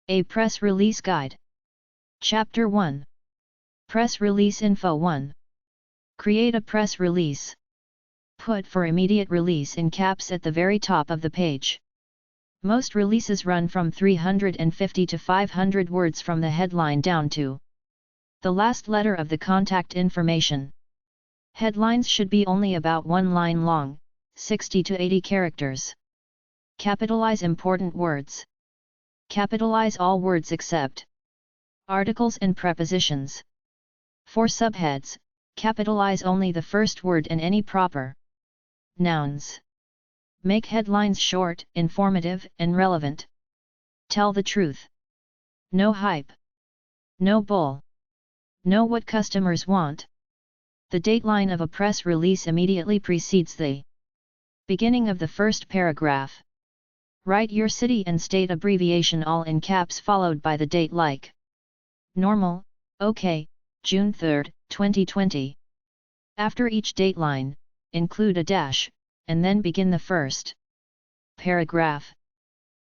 A Press Release Guide. Chapter 1. Press Release Info 1. Create a press release. Put "for immediate release" in caps at the very top of the page. Most releases run from 350 to 500 words from the headline down to the last letter of the contact information. Headlines should be only about one line long, 60 to 80 characters. Capitalize important words. Capitalize all words except articles and prepositions. For subheads, capitalize only the first word and any proper nouns. Make headlines short, informative, and relevant. Tell the truth. No hype. No bull. Know what customers want. The dateline of a press release immediately precedes the beginning of the first paragraph. Write your city and state abbreviation all in caps followed by the date like normal, OK, June 3, 2020. After each dateline, include a dash, and then begin the first paragraph.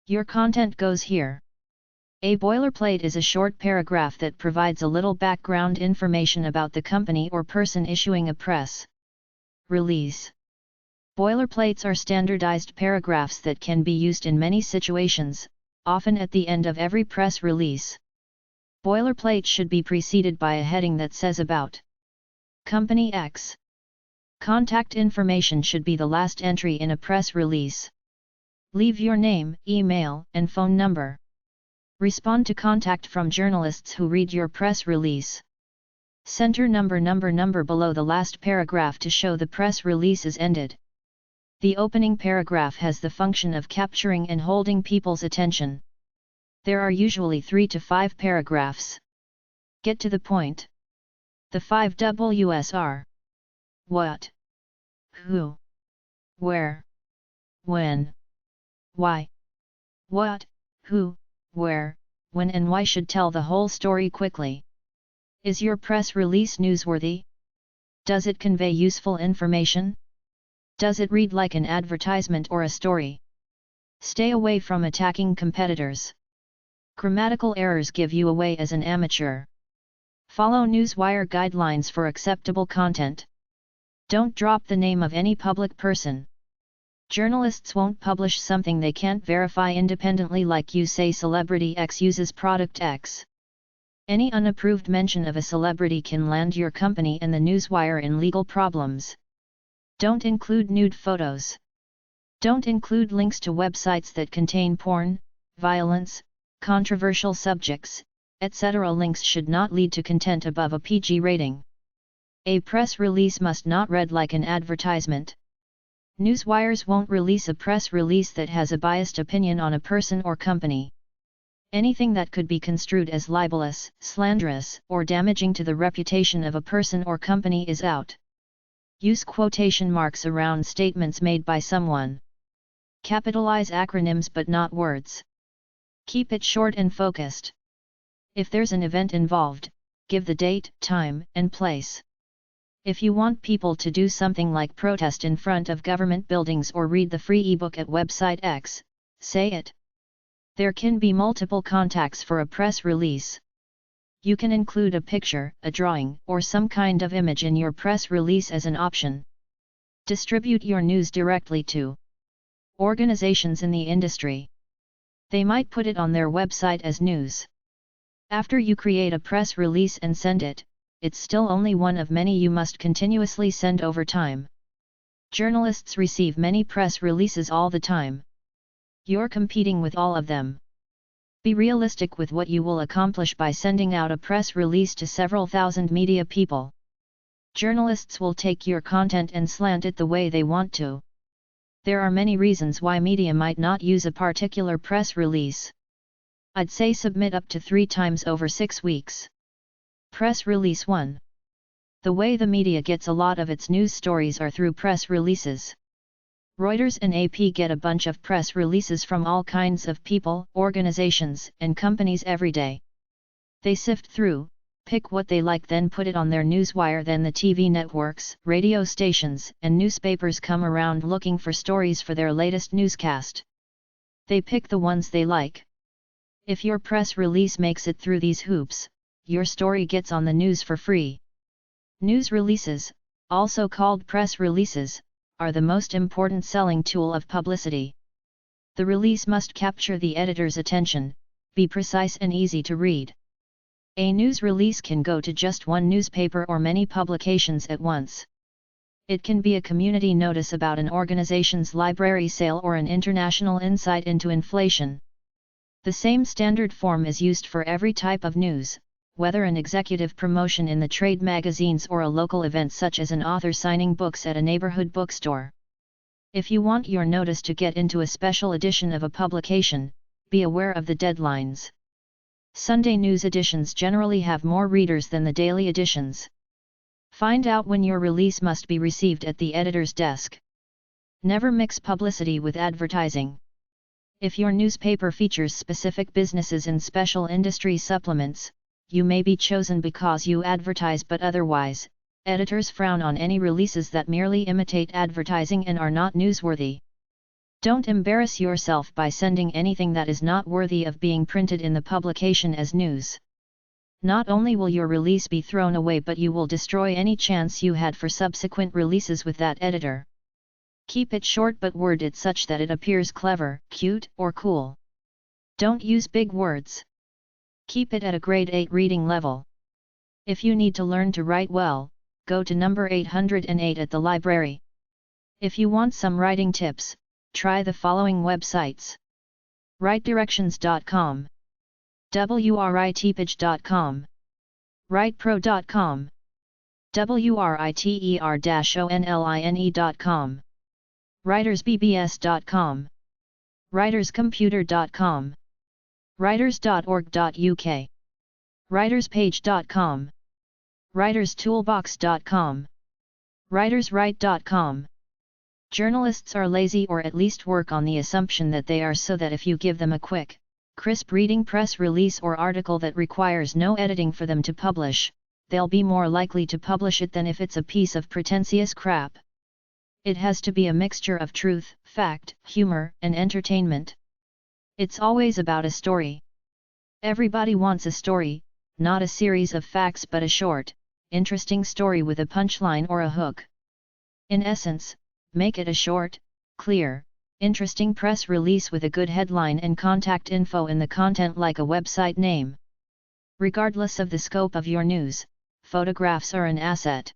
Your content goes here. A boilerplate is a short paragraph that provides a little background information about the company or person issuing a press release. Boilerplates are standardized paragraphs that can be used in many situations, often at the end of every press release. Boilerplate should be preceded by a heading that says about Company X. Contact information should be the last entry in a press release. Leave your name, email, and phone number. Respond to contact from journalists who read your press release. Center number below the last paragraph to show the press release is ended. The opening paragraph has the function of capturing and holding people's attention. There are usually 3 to 5 paragraphs. Get to the point. The 5 W's are what, who, where, when, why. What, who, where, when and why should tell the whole story quickly. Is your press release newsworthy? Does it convey useful information? Does it read like an advertisement or a story? Stay away from attacking competitors. Grammatical errors give you away as an amateur. Follow Newswire guidelines for acceptable content. Don't drop the name of any public person. Journalists won't publish something they can't verify independently, like you say celebrity X uses product X. Any unapproved mention of a celebrity can land your company and the Newswire in legal problems. Don't include nude photos. Don't include links to websites that contain porn, violence, controversial subjects, etc. Links should not lead to content above a PG rating. A press release must not read like an advertisement. Newswires won't release a press release that has a biased opinion on a person or company. Anything that could be construed as libelous, slanderous, or damaging to the reputation of a person or company is out. Use quotation marks around statements made by someone. Capitalize acronyms but not words. Keep it short and focused. If there's an event involved, give the date, time, and place. If you want people to do something like protest in front of government buildings or read the free ebook at website X, say it. There can be multiple contacts for a press release. You can include a picture, a drawing, or some kind of image in your press release as an option. Distribute your news directly to organizations in the industry. They might put it on their website as news. After you create a press release and send it, it's still only one of many you must continuously send over time. Journalists receive many press releases all the time. You're competing with all of them. Be realistic with what you will accomplish by sending out a press release to several thousand media people. Journalists will take your content and slant it the way they want to. There are many reasons why media might not use a particular press release. I'd say submit up to 3 times over 6 weeks. Press Release 1. The way the media gets a lot of its news stories are through press releases. Reuters and AP get a bunch of press releases from all kinds of people, organizations, and companies every day. They sift through, pick what they like, then put it on their newswire. Then the TV networks, radio stations, and newspapers come around looking for stories for their latest newscast. They pick the ones they like. If your press release makes it through these hoops, your story gets on the news for free. News releases, also called press releases, are the most important selling tool of publicity. The release must capture the editor's attention, be precise and easy to read. A news release can go to just one newspaper or many publications at once. It can be a community notice about an organization's library sale or an international insight into inflation. The same standard form is used for every type of news, whether an executive promotion in the trade magazines or a local event such as an author signing books at a neighborhood bookstore. If you want your notice to get into a special edition of a publication, be aware of the deadlines. Sunday news editions generally have more readers than the daily editions. Find out when your release must be received at the editor's desk. Never mix publicity with advertising. If your newspaper features specific businesses and special industry supplements, you may be chosen because you advertise, but otherwise, editors frown on any releases that merely imitate advertising and are not newsworthy. Don't embarrass yourself by sending anything that is not worthy of being printed in the publication as news. Not only will your release be thrown away, but you will destroy any chance you had for subsequent releases with that editor. Keep it short but word it such that it appears clever, cute, or cool. Don't use big words. Keep it at a grade 8 reading level. If you need to learn to write well, go to number 808 at the library. If you want some writing tips, try the following websites: writedirections.com, writepage.com, writepro.com, writer-online.com, writersbbs.com, writerscomputer.com, writers.org.uk, writerspage.com, writerstoolbox.com, writerswrite.com. Journalists are lazy, or at least work on the assumption that they are, so that if you give them a quick, crisp reading press release or article that requires no editing for them to publish, they'll be more likely to publish it than if it's a piece of pretentious crap. It has to be a mixture of truth, fact, humor, and entertainment. It's always about a story. Everybody wants a story, not a series of facts but a short, interesting story with a punchline or a hook. In essence, make it a short, clear, interesting press release with a good headline and contact info in the content like a website name. Regardless of the scope of your news, photographs are an asset.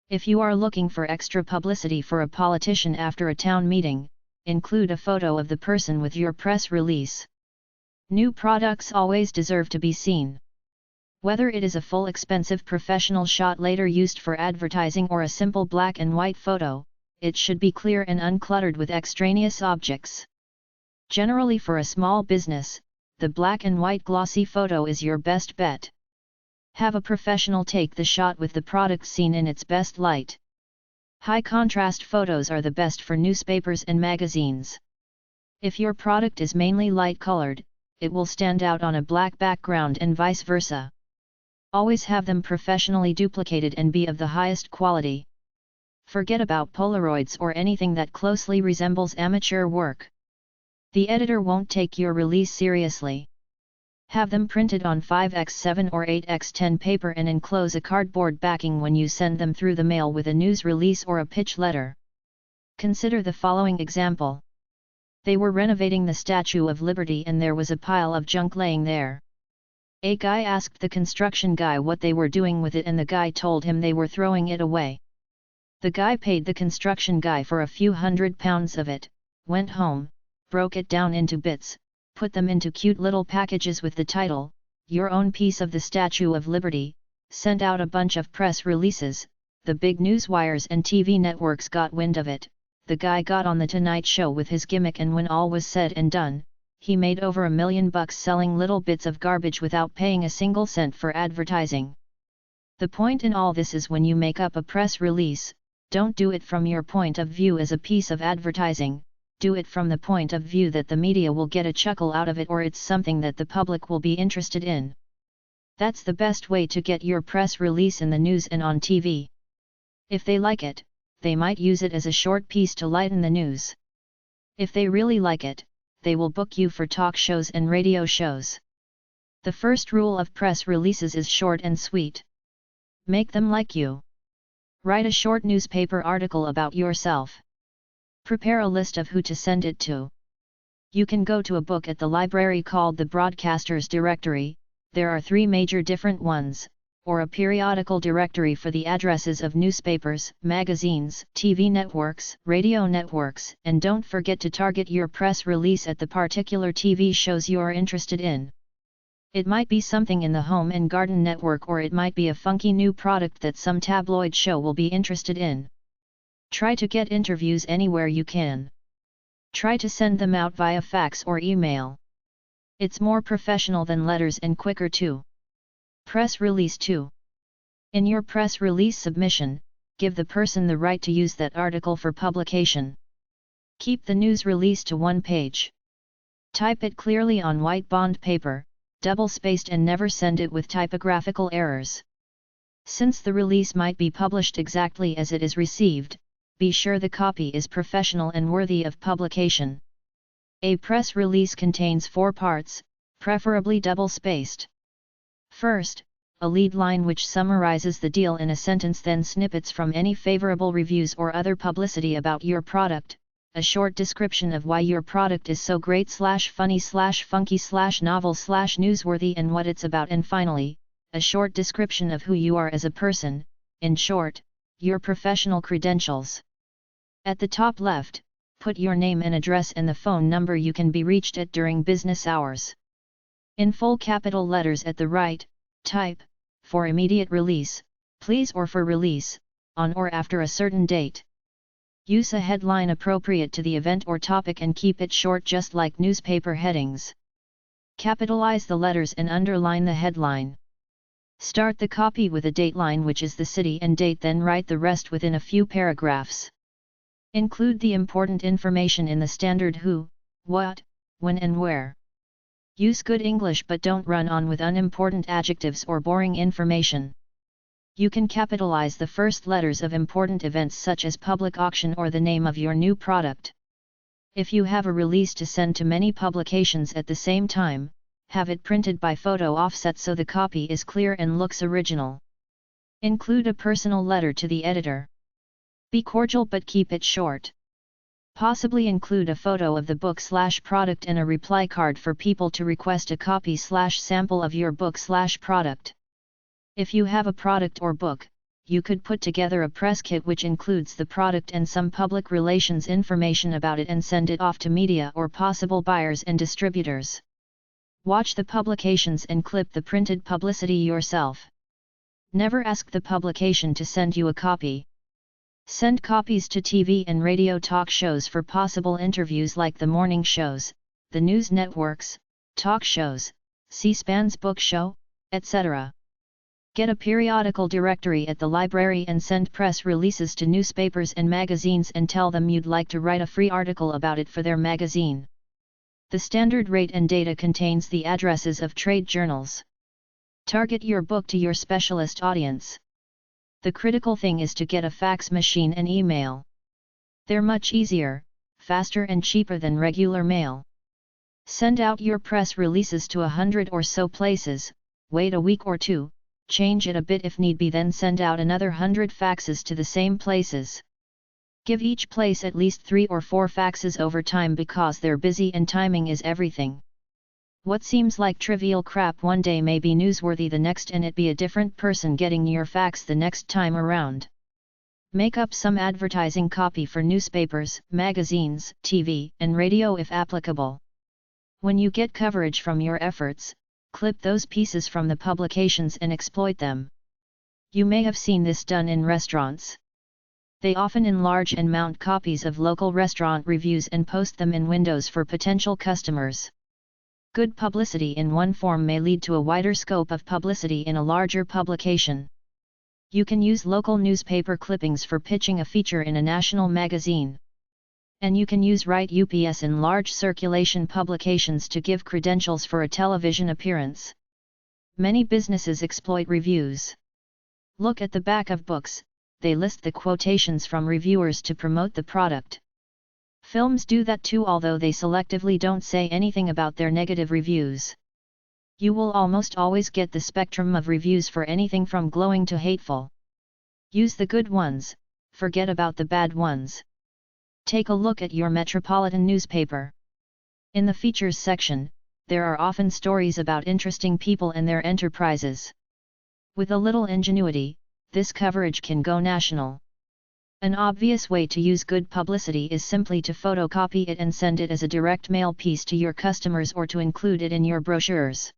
If you are looking for extra publicity for a politician after a town meeting, include a photo of the person with your press release. New products always deserve to be seen. Whether it is a full expensive professional shot later used for advertising or a simple black and white photo, it should be clear and uncluttered with extraneous objects. Generally, for a small business, the black and white glossy photo is your best bet. Have a professional take the shot with the product seen in its best light. High contrast photos are the best for newspapers and magazines. If your product is mainly light colored, it will stand out on a black background and vice versa. Always have them professionally duplicated and be of the highest quality. Forget about Polaroids or anything that closely resembles amateur work. The editor won't take your release seriously. Have them printed on 5x7 or 8x10 paper and enclose a cardboard backing when you send them through the mail with a news release or a pitch letter. Consider the following example. They were renovating the Statue of Liberty and there was a pile of junk laying there. A guy asked the construction guy what they were doing with it and the guy told him they were throwing it away. The guy paid the construction guy for a few £100 of it, went home, broke it down into bits, put them into cute little packages with the title, "Your Own Piece of the Statue of Liberty," sent out a bunch of press releases. The big newswires and TV networks got wind of it. The guy got on the Tonight Show with his gimmick, and when all was said and done, he made over $1 million selling little bits of garbage without paying a single cent for advertising. The point in all this is, when you make up a press release, don't do it from your point of view as a piece of advertising. Do it from the point of view that the media will get a chuckle out of it, or it's something that the public will be interested in. That's the best way to get your press release in the news and on TV. If they like it, they might use it as a short piece to lighten the news. If they really like it, they will book you for talk shows and radio shows. The first rule of press releases is short and sweet. Make them like you. Write a short newspaper article about yourself. Prepare a list of who to send it to. You can go to a book at the library called the Broadcasters Directory, there are 3 major different ones, or a periodical directory for the addresses of newspapers, magazines, TV networks, radio networks, and don't forget to target your press release at the particular TV shows you're interested in. It might be something in the home and garden network, or it might be a funky new product that some tabloid show will be interested in. Try to get interviews anywhere you can. Try to send them out via fax or email. It's more professional than letters and quicker too. Press release 2. In your press release submission, give the person the right to use that article for publication. Keep the news release to 1 page. Type it clearly on white bond paper, double-spaced, and never send it with typographical errors. Since the release might be published exactly as it is received, be sure the copy is professional and worthy of publication. A press release contains 4 parts, preferably double-spaced. First, a lead line which summarizes the deal in a sentence, then snippets from any favorable reviews or other publicity about your product, a short description of why your product is so great / funny / funky / novel / newsworthy and what it's about, and finally, a short description of who you are as a person, in short, your professional credentials. At the top left, put your name and address and the phone number you can be reached at during business hours. In full capital letters at the right, type, for immediate release, please, or for release, on or after a certain date. Use a headline appropriate to the event or topic and keep it short, just like newspaper headings. Capitalize the letters and underline the headline. Start the copy with a dateline, which is the city and date, then write the rest within a few paragraphs. Include the important information in the standard who, what, when and where. Use good English, but don't run on with unimportant adjectives or boring information. You can capitalize the first letters of important events such as public auction or the name of your new product. If you have a release to send to many publications at the same time, have it printed by photo offset so the copy is clear and looks original. Include a personal letter to the editor. Be cordial but keep it short. Possibly include a photo of the book / product and a reply card for people to request a copy / sample of your book / product. If you have a product or book, you could put together a press kit which includes the product and some public relations information about it and send it off to media or possible buyers and distributors. Watch the publications and clip the printed publicity yourself. Never ask the publication to send you a copy. Send copies to TV and radio talk shows for possible interviews like the morning shows, the news networks, talk shows, C-SPAN's book show, etc. Get a periodical directory at the library and send press releases to newspapers and magazines and tell them you'd like to write a free article about it for their magazine. The standard rate and data contains the addresses of trade journals. Target your book to your specialist audience. The critical thing is to get a fax machine and email. They're much easier, faster and cheaper than regular mail. Send out your press releases to 100 or so places, wait a week or 2, change it a bit if need be, then send out another 100 faxes to the same places. Give each place at least 3 or 4 faxes over time because they're busy and timing is everything. What seems like trivial crap one day may be newsworthy the next, and it be a different person getting your fax the next time around. Make up some advertising copy for newspapers, magazines, TV, and radio if applicable. When you get coverage from your efforts, clip those pieces from the publications and exploit them. You may have seen this done in restaurants. They often enlarge and mount copies of local restaurant reviews and post them in windows for potential customers. Good publicity in one form may lead to a wider scope of publicity in a larger publication. You can use local newspaper clippings for pitching a feature in a national magazine. And you can use Write UPS in large circulation publications to give credentials for a television appearance. Many businesses exploit reviews. Look at the back of books, they list the quotations from reviewers to promote the product. Films do that too, although they selectively don't say anything about their negative reviews. You will almost always get the spectrum of reviews for anything from glowing to hateful. Use the good ones, forget about the bad ones. Take a look at your metropolitan newspaper. In the features section, there are often stories about interesting people and their enterprises. With a little ingenuity, this coverage can go national. An obvious way to use good publicity is simply to photocopy it and send it as a direct mail piece to your customers or to include it in your brochures.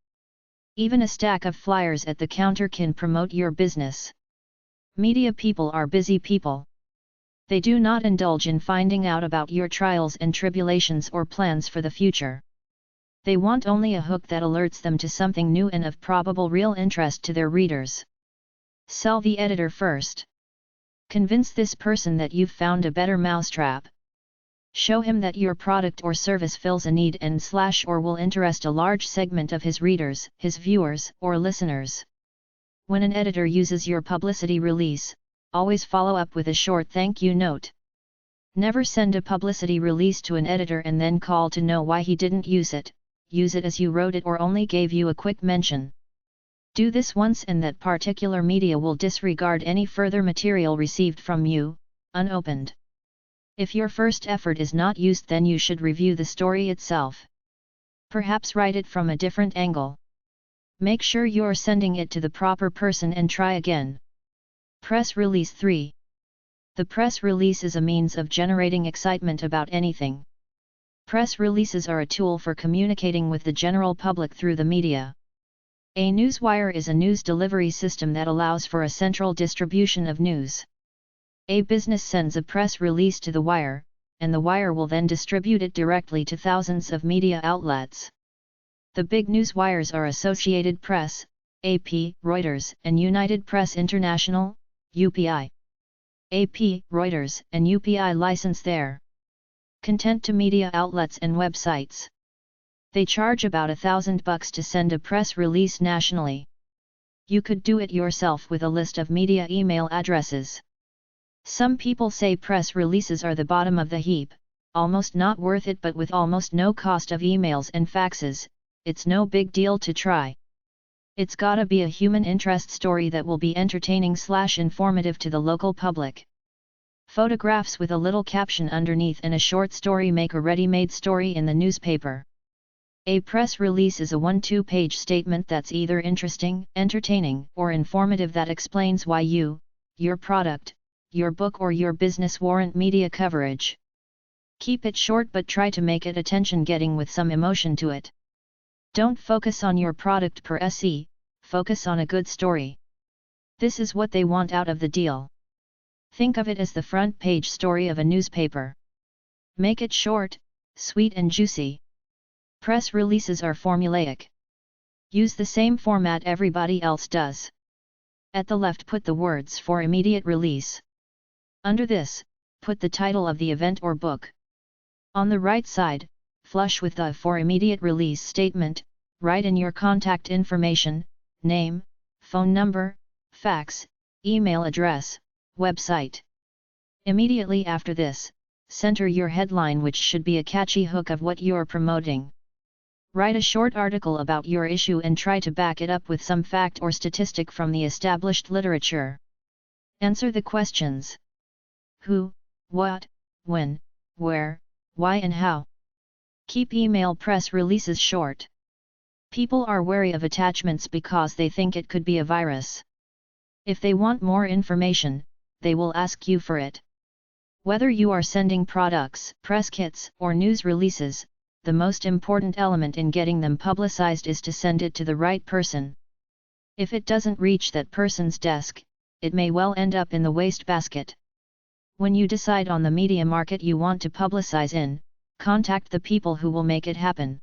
Even a stack of flyers at the counter can promote your business. Media people are busy people. They do not indulge in finding out about your trials and tribulations or plans for the future. They want only a hook that alerts them to something new and of probable real interest to their readers. Sell the editor first. Convince this person that you've found a better mousetrap. Show him that your product or service fills a need or will interest a large segment of his readers, his viewers, or listeners. When an editor uses your publicity release, always follow up with a short thank you note. Never send a publicity release to an editor and then call to know why he didn't use it. Use it as you wrote it or only gave you a quick mention. Do this once and that particular media will disregard any further material received from you, unopened. If your first effort is not used, then you should review the story itself. Perhaps write it from a different angle. Make sure you're sending it to the proper person and try again. Press Release 3. The press release is a means of generating excitement about anything. Press releases are a tool for communicating with the general public through the media. A newswire is a news delivery system that allows for a central distribution of news. A business sends a press release to the wire, and the wire will then distribute it directly to thousands of media outlets. The big news wires are Associated Press, AP, Reuters, and United Press International, UPI. AP, Reuters, and UPI license their content to media outlets and websites. They charge about $1,000 to send a press release nationally. You could do it yourself with a list of media email addresses. Some people say press releases are the bottom of the heap, almost not worth it, but with almost no cost of emails and faxes, it's no big deal to try. It's gotta be a human interest story that will be entertaining/informative to the local public. Photographs with a little caption underneath and a short story make a ready-made story in the newspaper. A press release is a 1-2 page statement that's either interesting, entertaining, or informative that explains why you, your product, your book or your business warrant media coverage. Keep it short but try to make it attention-getting with some emotion to it. Don't focus on your product per se, focus on a good story. This is what they want out of the deal. Think of it as the front page story of a newspaper. Make it short, sweet and juicy. Press releases are formulaic. Use the same format everybody else does. At the left put the words for immediate release. Under this, put the title of the event or book. On the right side, flush with the for immediate release statement, write in your contact information, name, phone number, fax, email address, website. Immediately after this, center your headline, which should be a catchy hook of what you're promoting. Write a short article about your issue and try to back it up with some fact or statistic from the established literature. Answer the questions: who, what, when, where, why and how. Keep email press releases short. People are wary of attachments because they think it could be a virus. If they want more information, they will ask you for it. Whether you are sending products, press kits, or news releases, the most important element in getting them publicized is to send it to the right person. If it doesn't reach that person's desk, it may well end up in the wastebasket. When you decide on the media market you want to publicize in, contact the people who will make it happen.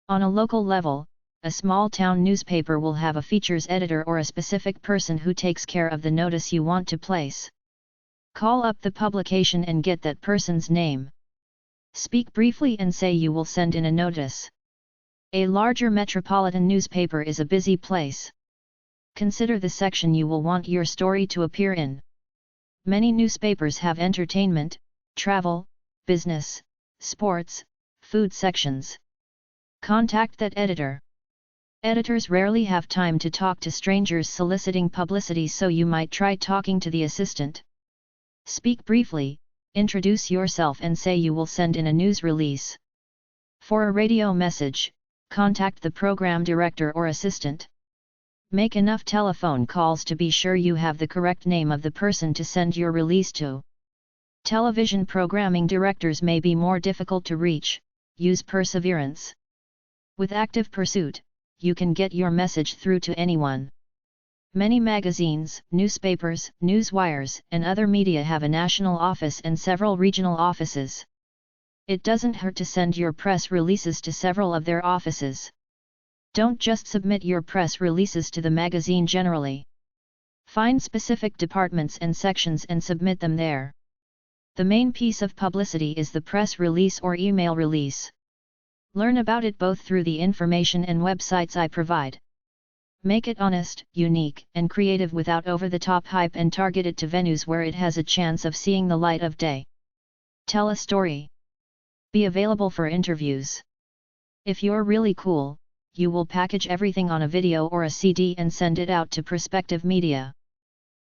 On a local level, a small town newspaper will have a features editor or a specific person who takes care of the notice you want to place. Call up the publication and get that person's name. Speak briefly and say you will send in a notice. A larger metropolitan newspaper is a busy place. Consider the section you will want your story to appear in. Many newspapers have entertainment, travel, business, sports, food sections. Contact that editor. Editors rarely have time to talk to strangers soliciting publicity, so you might try talking to the assistant. Speak briefly, introduce yourself and say you will send in a news release. For a radio message, contact the program director or assistant. Make enough telephone calls to be sure you have the correct name of the person to send your release to. Television programming directors may be more difficult to reach. Use perseverance. With active pursuit, you can get your message through to anyone. Many magazines, newspapers, newswires, and other media have a national office and several regional offices. It doesn't hurt to send your press releases to several of their offices. Don't just submit your press releases to the magazine generally. Find specific departments and sections and submit them there. The main piece of publicity is the press release or email release. Learn about it both through the information and websites I provide. Make it honest, unique, and creative without over-the-top hype, and target it to venues where it has a chance of seeing the light of day. Tell a story. Be available for interviews. If you're really cool, you will package everything on a video or a CD and send it out to prospective media.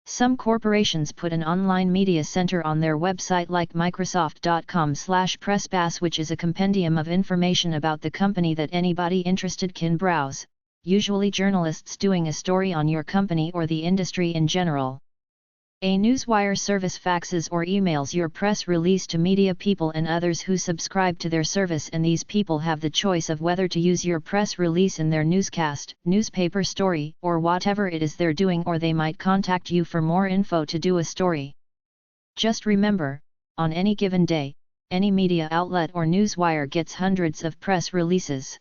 Some corporations put an online media center on their website like Microsoft.com/PressPass, which is a compendium of information about the company that anybody interested can browse, usually journalists doing a story on your company or the industry in general. A newswire service faxes or emails your press release to media people and others who subscribe to their service, and these people have the choice of whether to use your press release in their newscast, newspaper story, or whatever it is they're doing, or they might contact you for more info to do a story. Just remember, on any given day, any media outlet or newswire gets hundreds of press releases.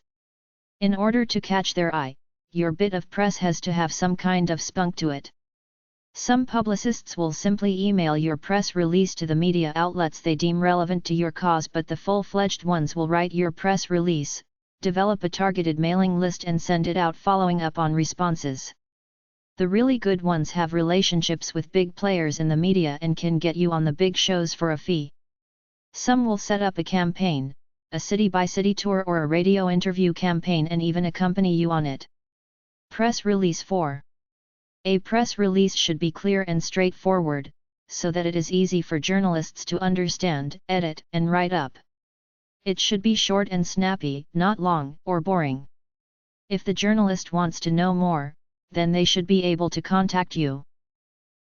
In order to catch their eye, your bit of press has to have some kind of spunk to it. Some publicists will simply email your press release to the media outlets they deem relevant to your cause, but the full-fledged ones will write your press release, develop a targeted mailing list and send it out following up on responses. The really good ones have relationships with big players in the media and can get you on the big shows for a fee. Some will set up a campaign, a city-by-city tour or a radio interview campaign, and even accompany you on it. Press Release 4. A press release should be clear and straightforward, so that it is easy for journalists to understand, edit, and write up. It should be short and snappy, not long or boring. If the journalist wants to know more, then they should be able to contact you.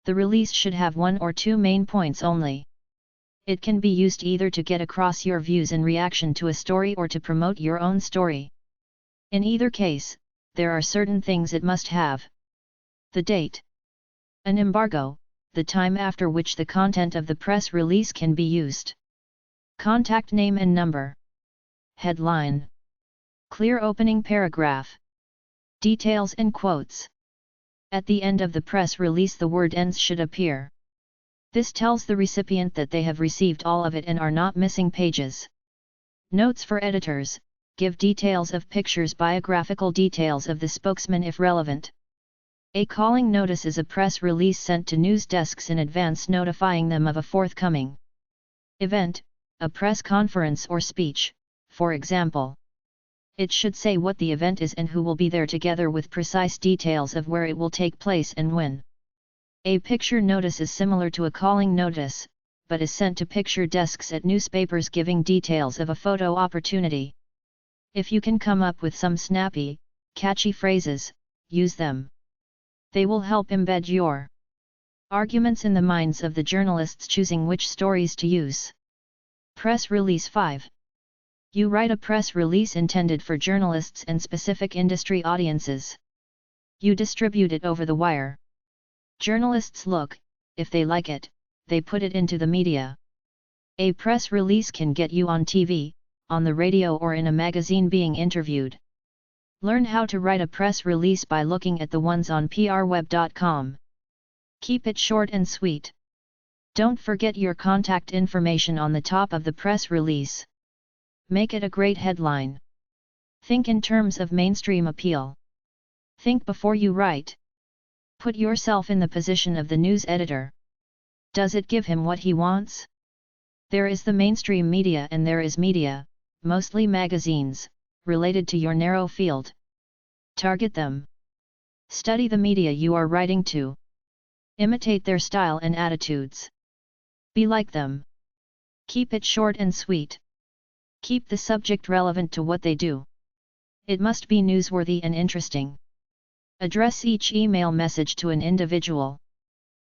The release should have one or two main points only. It can be used either to get across your views in reaction to a story or to promote your own story. In either case, there are certain things it must have. The date. An embargo, the time after which the content of the press release can be used. Contact name and number. Headline. Clear opening paragraph. Details and quotes. At the end of the press release the word "ends" should appear. This tells the recipient that they have received all of it and are not missing pages. Notes for editors. Give details of pictures, biographical details of the spokesman if relevant. A calling notice is a press release sent to news desks in advance notifying them of a forthcoming event, a press conference or speech, for example. It should say what the event is and who will be there, together with precise details of where it will take place and when. A picture notice is similar to a calling notice, but is sent to picture desks at newspapers giving details of a photo opportunity. If you can come up with some snappy, catchy phrases, use them. They will help embed your arguments in the minds of the journalists choosing which stories to use. Press Release 5. You write a press release intended for journalists and specific industry audiences. You distribute it over the wire. Journalists look, if they like it, they put it into the media. A press release can get you on TV, on the radio, or in a magazine being interviewed. Learn how to write a press release by looking at the ones on prweb.com. Keep it short and sweet. Don't forget your contact information on the top of the press release. Make it a great headline. Think in terms of mainstream appeal. Think before you write. Put yourself in the position of the news editor. Does it give him what he wants? There is the mainstream media and there is media, mostly magazines, related to your narrow field. Target them. Study the media you are writing to. Imitate their style and attitudes. Be like them. Keep it short and sweet. Keep the subject relevant to what they do. It must be newsworthy and interesting. Address each email message to an individual.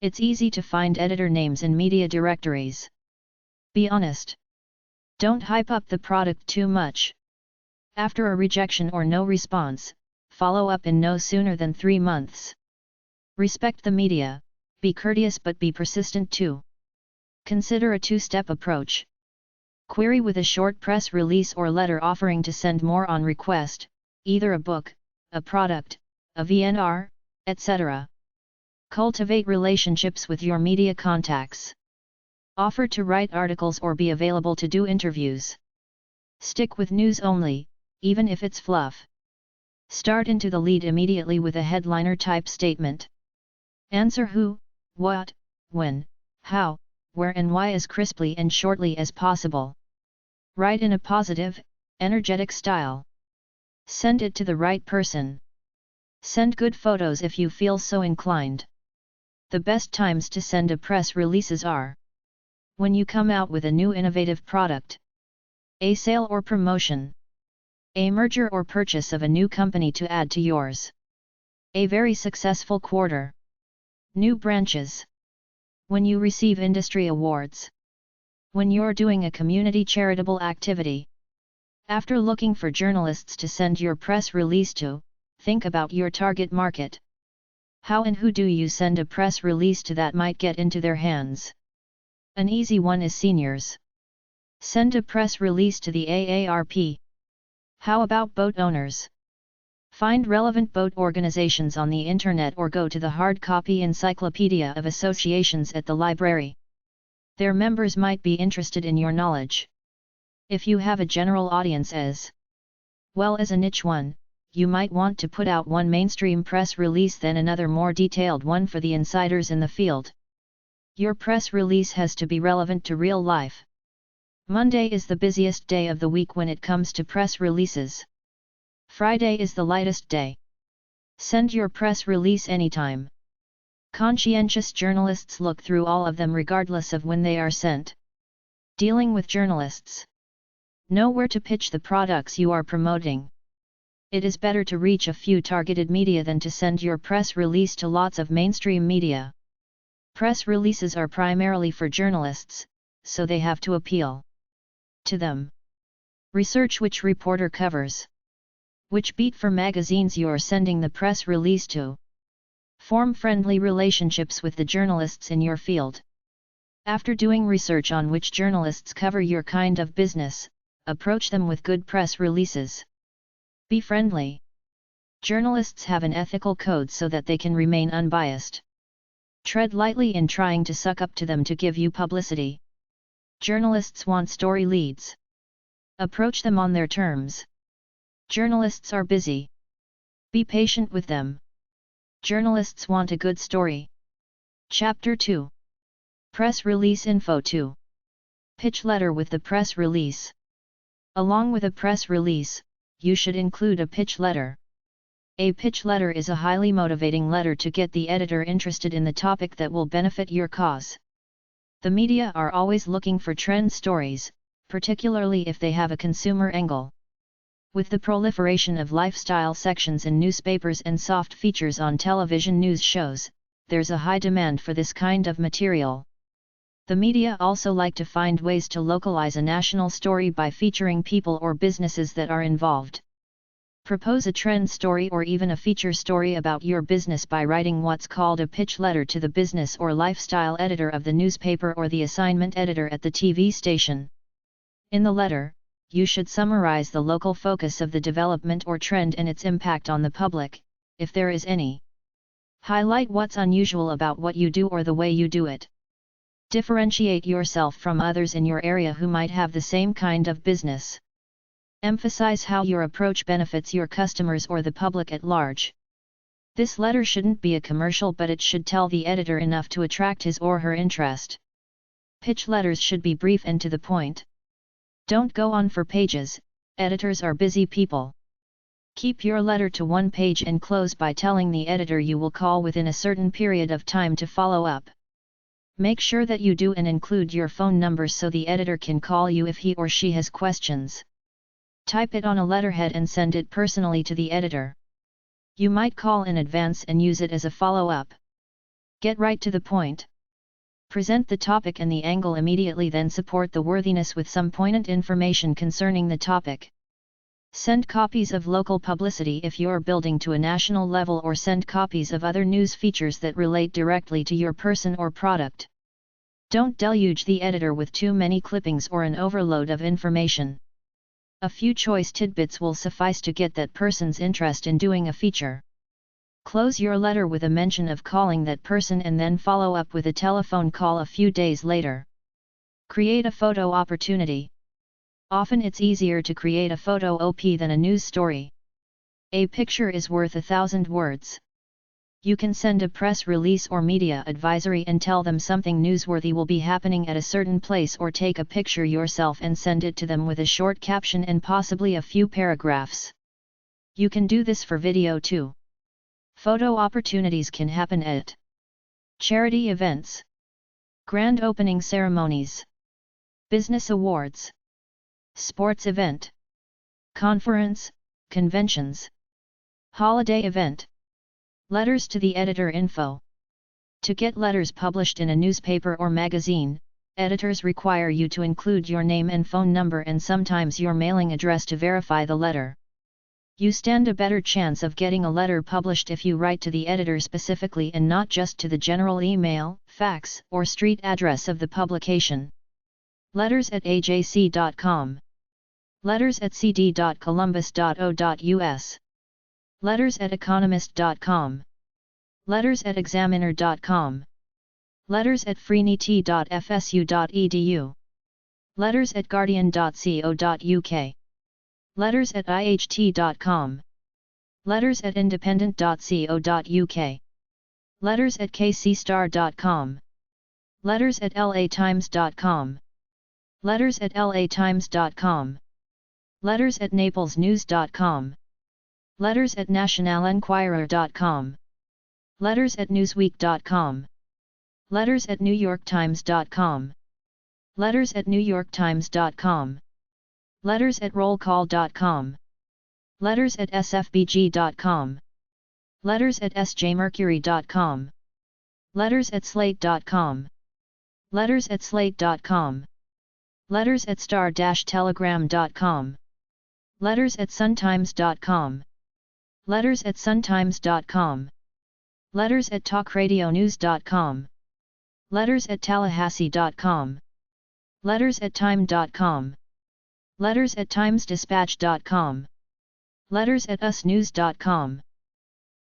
It's easy to find editor names in media directories. Be honest. Don't hype up the product too much. After a rejection or no response, follow up in no sooner than 3 months. Respect the media, be courteous but be persistent too. Consider a 2-step approach. Query with a short press release or letter offering to send more on request, either a book, a product, a VNR, etc. Cultivate relationships with your media contacts. Offer to write articles or be available to do interviews. Stick with news only, even if it's fluff. Start into the lead immediately with a headliner type statement. Answer who, what, when, how, where and why as crisply and shortly as possible. Write in a positive, energetic style. Send it to the right person. Send good photos if you feel so inclined. The best times to send a press releases are when you come out with a new innovative product, a sale or promotion, a merger or purchase of a new company to add to yours, a very successful quarter, new branches, when you receive industry awards, when you're doing a community charitable activity. After looking for journalists to send your press release to, think about your target market. How and who do you send a press release to that might get into their hands? An easy one is seniors. Send a press release to the AARP. How about boat owners? Find relevant boat organizations on the internet or go to the hard copy encyclopedia of associations at the library. Their members might be interested in your knowledge. If you have a general audience as well as a niche one, you might want to put out one mainstream press release then another more detailed one for the insiders in the field. Your press release has to be relevant to real life. Monday is the busiest day of the week when it comes to press releases. Friday is the lightest day. Send your press release anytime. Conscientious journalists look through all of them regardless of when they are sent. Dealing with journalists. Know where to pitch the products you are promoting. It is better to reach a few targeted media than to send your press release to lots of mainstream media. Press releases are primarily for journalists, so they have to appeal to them. Research which reporter covers which beat for magazines you're sending the press release to. Form friendly relationships with the journalists in your field. After doing research on which journalists cover your kind of business, approach them with good press releases. Be friendly. Journalists have an ethical code so that they can remain unbiased. Tread lightly in trying to suck up to them to give you publicity. Journalists want story leads. Approach them on their terms. Journalists are busy. Be patient with them. Journalists want a good story. Chapter 2. Press Release Info 2. Pitch letter with the press release. Along with a press release, you should include a pitch letter. A pitch letter is a highly motivating letter to get the editor interested in the topic that will benefit your cause. The media are always looking for trend stories, particularly if they have a consumer angle. With the proliferation of lifestyle sections in newspapers and soft features on television news shows, there's a high demand for this kind of material. The media also like to find ways to localize a national story by featuring people or businesses that are involved. Propose a trend story or even a feature story about your business by writing what's called a pitch letter to the business or lifestyle editor of the newspaper or the assignment editor at the TV station. In the letter, you should summarize the local focus of the development or trend and its impact on the public, if there is any. Highlight what's unusual about what you do or the way you do it. Differentiate yourself from others in your area who might have the same kind of business. Emphasize how your approach benefits your customers or the public at large. This letter shouldn't be a commercial, but it should tell the editor enough to attract his or her interest. Pitch letters should be brief and to the point. Don't go on for pages, editors are busy people. Keep your letter to one page and close by telling the editor you will call within a certain period of time to follow up. Make sure that you do and include your phone number so the editor can call you if he or she has questions. Type it on a letterhead and send it personally to the editor. You might call in advance and use it as a follow-up. Get right to the point. Present the topic and the angle immediately, then support the worthiness with some poignant information concerning the topic. Send copies of local publicity if you're building to a national level, or send copies of other news features that relate directly to your person or product. Don't deluge the editor with too many clippings or an overload of information. A few choice tidbits will suffice to get that person's interest in doing a feature. Close your letter with a mention of calling that person and then follow up with a telephone call a few days later. Create a photo opportunity. Often it's easier to create a photo op than a news story. A picture is worth 1,000 words. You can send a press release or media advisory and tell them something newsworthy will be happening at a certain place, or take a picture yourself and send it to them with a short caption and possibly a few paragraphs. You can do this for video too. Photo opportunities can happen at charity events, grand opening ceremonies, business awards, sports event, conference, conventions, holiday event. Letters to the editor info. To get letters published in a newspaper or magazine, editors require you to include your name and phone number and sometimes your mailing address to verify the letter. You stand a better chance of getting a letter published if you write to the editor specifically and not just to the general email, fax, or street address of the publication. Letters at ajc.com. Letters at cd.columbus.o.us. Letters at economist.com. Letters at examiner.com. Letters at freenet.fsu.edu. Letters at guardian.co.uk. Letters at iht.com. Letters at independent.co.uk. Letters at kcstar.com. Letters at latimes.com. Letters at latimes.com. Letters at naplesnews.com. Letters at nationalenquirer.com. Letters at newsweek.com. Letters at newyorktimes.com. Letters at newyorktimes.com. Letters at rollcall.com. Letters at sfbg.com. Letters at sjmercury.com. Letters at slate.com. Letters at slate.com. Letters at star-telegram.com. Letters at suntimes.com. Letters at suntimes.com. Letters at talkradionews.com. Letters at tallahassee.com. Letters at time.com. Letters at timesdispatch.com. Letters at usnews.com.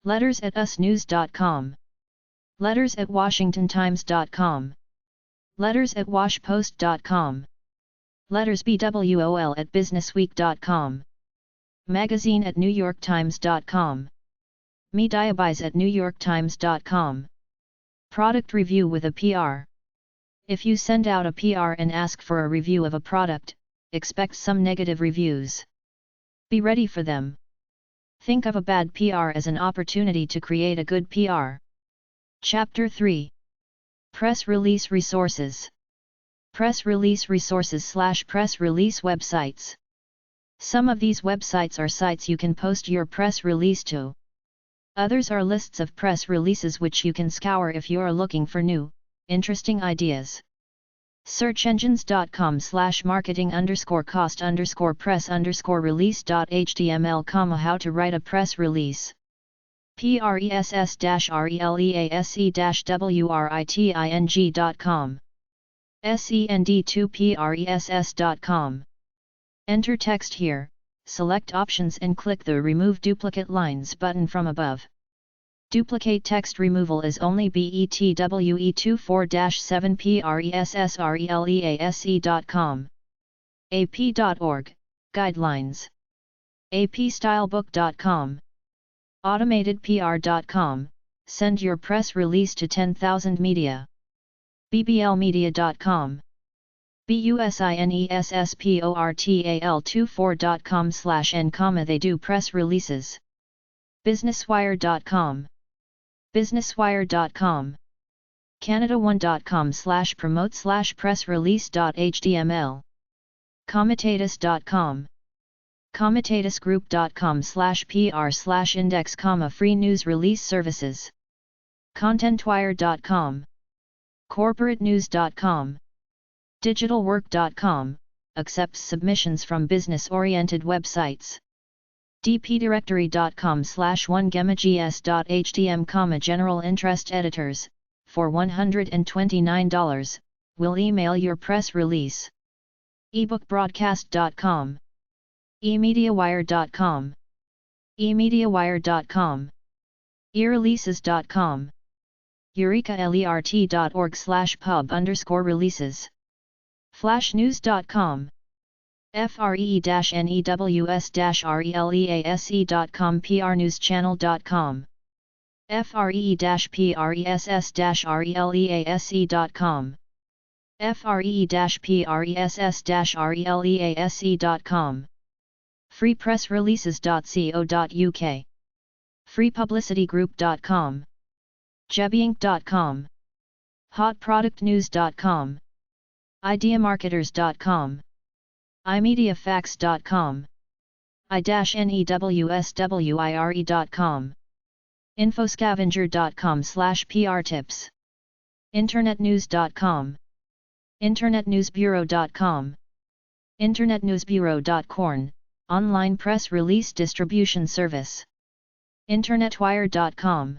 Letters at usnews.com. Letters at washingtontimes.com. Letters at washpost.com. Letters BWOL at businessweek.com. Magazine at newyorktimes.com. Me diabies at newyorktimes.com. Product review with a PR. If you send out a PR and ask for a review of a product, expect some negative reviews. Be ready for them. Think of a bad PR as an opportunity to create a good PR. Chapter 3. Press Release Resources. Press Release Resources / Press Release Websites. Some of these websites are sites you can post your press release to. Others are lists of press releases which you can scour if you're looking for new, interesting ideas. Searchengines.com / marketing_cost_press_release.html, how to write a press release. press-release-writing.com. send2press.com. Enter text here, select options and click the Remove Duplicate Lines button from above. Duplicate text removal is only BETWE24-7 pressrelease.com. ap.org, Guidelines. apstylebook.com. automatedpr.com, send your press release to 10,000 media. bblmedia.com, businessportal24.com/n, they do press releases. businesswire.com, businesswire.com, canada1.com/promote/press-release.html, comitatus.com, comitatusgroup.com/pr/index, free news release services, contentwire.com, corporatenews.com, digitalwork.com, accepts submissions from business-oriented websites, dpdirectory.com/1gemags.htm, general interest editors, for $129, will email your press release, ebookbroadcast.com, emediawire.com, emediawire.com, ereleases.com, eurekalert.org/pub_releases, flashnews.com, free-news-release.com, prnewschannel.com, free-press-release.com, free-press-release.com, freepressreleases.co.uk, freepublicitygroup.com, jebyinc.com, hotproductnews.com, ideamarketers.com, imediafax.com, i-newswire.com, infoscavenger.com/prtips, internetnews.com, internetnewsbureau.com, internetnewsbureau.corn, online press release distribution service, internetwire.com,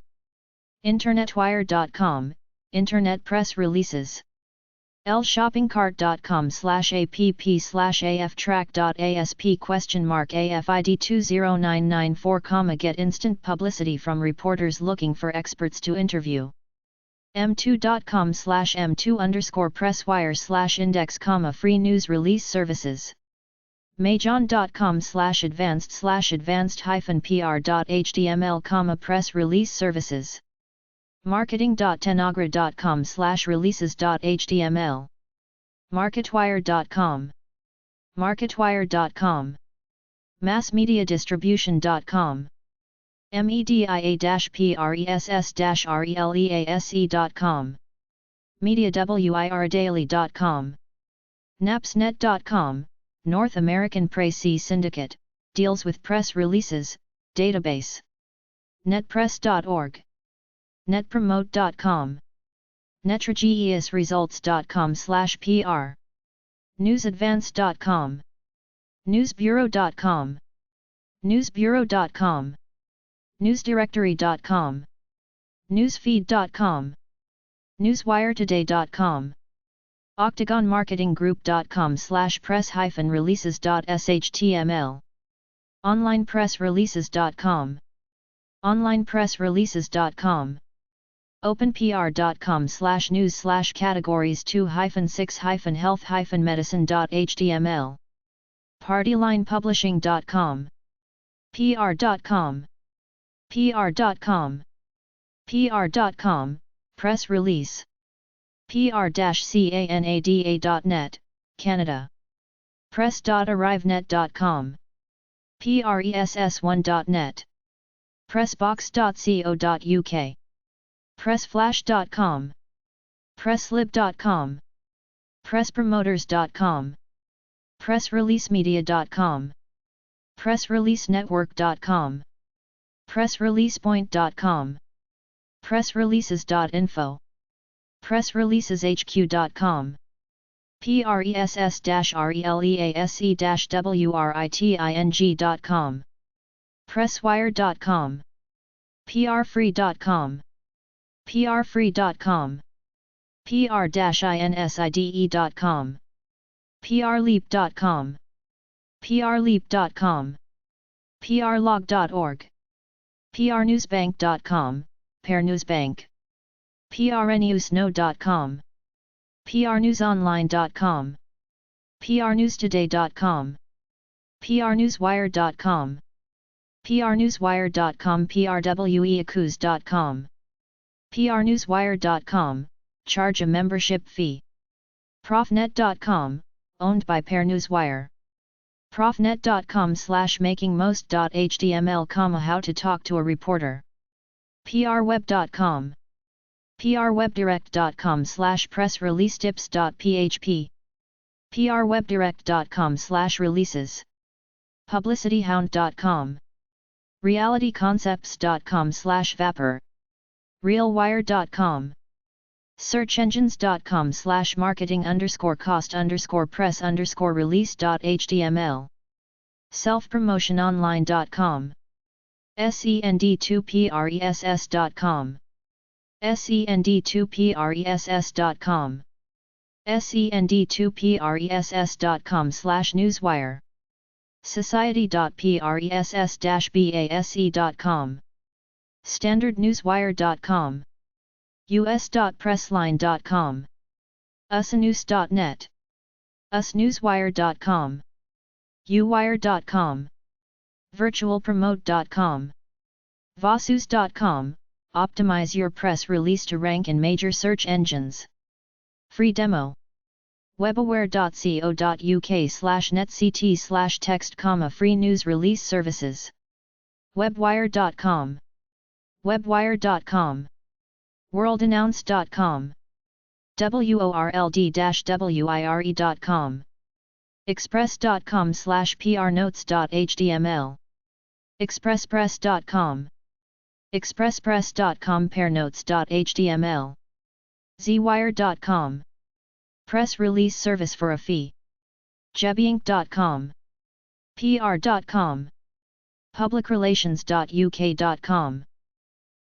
internetwire.com, internet press releases, lshoppingcart.com/app/aftrack.asp?afid20994, get instant publicity from reporters looking for experts to interview, m2.com/m2_presswire/index, free news release services, majon.com/advanced/advanced-pr.html, press release services, marketing.tanagra.com/releases.html, marketwire.com, marketwire.com, massmediadistribution.com, media-press-release.com, mediawirdaily.com, napsnet.com, North American Press Syndicate, deals with press releases, database, netpress.org, netpromote.com, netrageusresults.com/pr, newsadvance.com, newsbureau.com, newsbureau.com, newsdirectory.com, newsfeed.com, newswiretoday.com, octagonmarketinggroup.com/press-releases.shtml, onlinepressreleases.com, onlinepressreleases.com, openpr.com/news/categories2-6-health-medicine.html, partylinepublishing.com, pr.com, pr.com, pr.com, press release, pr-canada.net, Canada, press.arrivenet.com, press1.net, pressbox.co.uk, pressflash.com, presslib.com, presspromoters.com, pressreleasemedia.com, pressreleasenetwork.com, pressreleasepoint.com, pressreleases.info, pressreleaseshq.com, press-release-writing.com, presswire.com, prfree.com, prfree.com, pr-inside.com, prleap.com, prleap.com, prlog.org, prnewsbank.com, PairNewsBank, prnewsno.com, prnewsonline.com, prnewstoday.com, prnewswire.com, prnewswire.com, prweacus.com, prnewswire.com, charge a membership fee. Profnet.com, owned by Pair Newswire. Profnet.com/makingmost.html, how to talk to a reporter. PRweb.com. PRwebdirect.com/pressreleasetips.php. PRwebdirect.com/releases. PublicityHound.com. RealityConcepts.com/vapor. RealWire.com. SearchEngines.com/marketing_cost_press_release.html. SelfPromotionOnline.com. SEND2PRESS.com. SEND2PRESS.com. SEND2PRESS.com/newswire. Society.press-base.com. StandardNewsWire.com. us.pressline.com. usanews.net. usnewswire.com. uwire.com. virtualpromote.com. vosus.com. Optimize your press release to rank in major search engines. Free demo. webaware.co.uk/netct/text, free news release services. webwire.com. webwire.com. worldannounce.com. world-wire.com. express.com/prnotes.html. expresspress.com. expresspress.com pairnotes.html. zwire.com. Press release service for a fee. jebyinc.com. pr.com. publicrelations.uk.com.